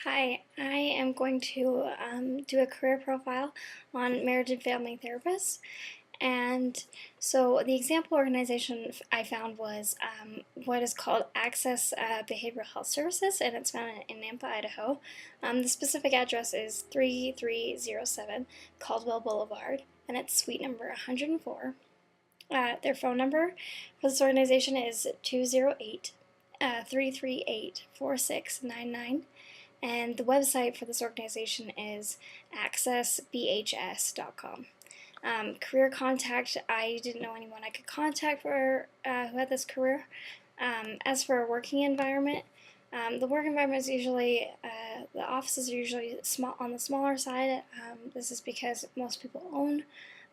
Hi, I am going to do a career profile on marriage and family therapists. And so the example organization I found was what is called Access Behavioral Health Services, and it's found in Nampa, Idaho. The specific address is 3307 Caldwell Boulevard, and it's suite number 104. Their phone number for this organization is 208 338 4699. And the website for this organization is accessbhs.com. Career contact, I didn't know anyone I could contact for who had this career. As for a working environment, the work environment is usually, the offices are usually small on the smaller side. This is because most people own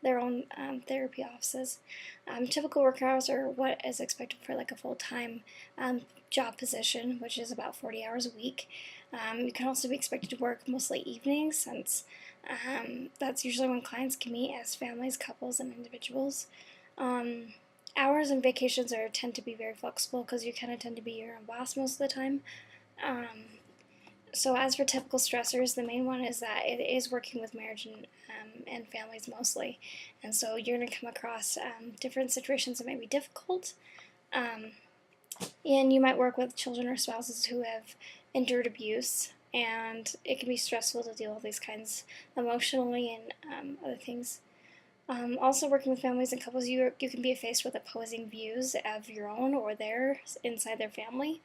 their own therapy offices. Typical work hours are what is expected for like a full-time job position, which is about 40 hours a week. You can also be expected to work mostly evenings, since that's usually when clients can meet as families, couples, and individuals. Hours and vacations tend to be very flexible because you kind of tend to be your own boss most of the time. So as for typical stressors, the main one is that it is working with marriage and families mostly. And so you're going to come across different situations that may be difficult. And you might work with children or spouses who have endured abuse, and it can be stressful to deal with these kinds emotionally and other things. Also, working with families and couples, you can be faced with opposing views of your own or theirs inside their family,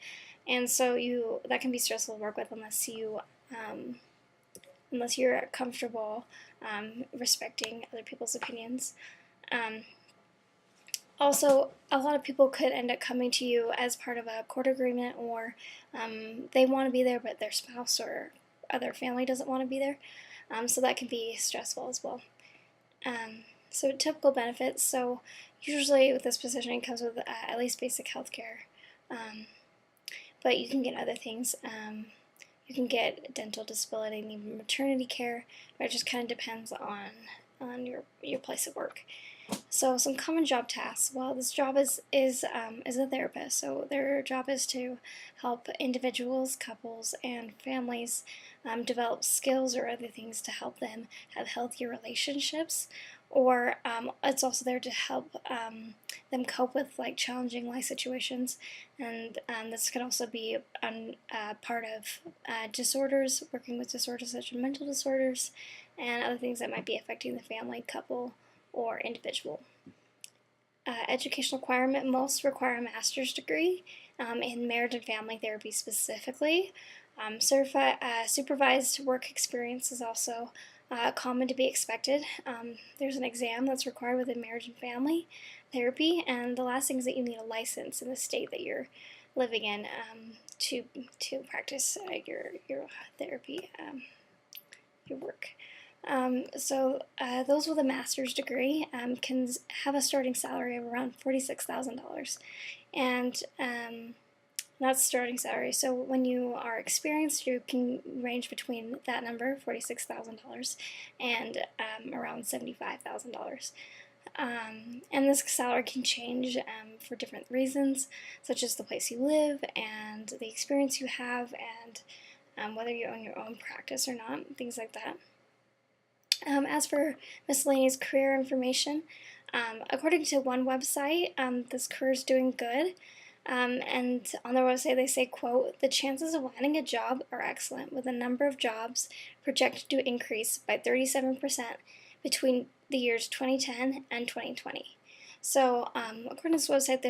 and so that can be stressful to work with unless you're comfortable respecting other people's opinions. Also, a lot of people could end up coming to you as part of a court agreement, or they want to be there but their spouse or other family doesn't want to be there, so that can be stressful as well. So typical benefits, so usually with this position it comes with at least basic health care, but you can get other things. You can get dental, disability, and even maternity care, but it just kind of depends on your place of work. So some common job tasks. Well, this job is a therapist, so their job is to help individuals, couples, and families develop skills or other things to help them have healthier relationships, or it's also there to help them cope with like challenging life situations, and this can also be part of disorders, working with disorders such as mental disorders and other things that might be affecting the family, couple, or individual. Educational requirement, most require a master's degree in marriage and family therapy specifically. Supervised work experience is also common to be expected. There's an exam that's required within marriage and family therapy, and the last thing is that you need a license in the state that you're living in to practice your therapy, your work. Those with a master's degree can have a starting salary of around $46,000, and that's starting salary. So when you are experienced, you can range between that number, $46,000, and around $75,000. And this salary can change for different reasons, such as the place you live and the experience you have, and whether you own your own practice or not, things like that. As for miscellaneous career information, according to one website, this career is doing good, and on their website they say, quote, "The chances of landing a job are excellent, with the number of jobs projected to increase by 37% between the years 2010 and 2020. So according to this website,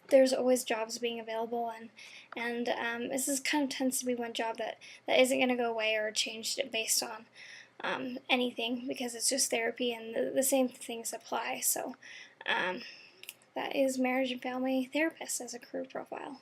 there's always jobs being available, and this is kind of tends to be one job that isn't going to go away or changed based on anything, because it's just therapy and the same things apply. So that is marriage and family therapist as a career profile.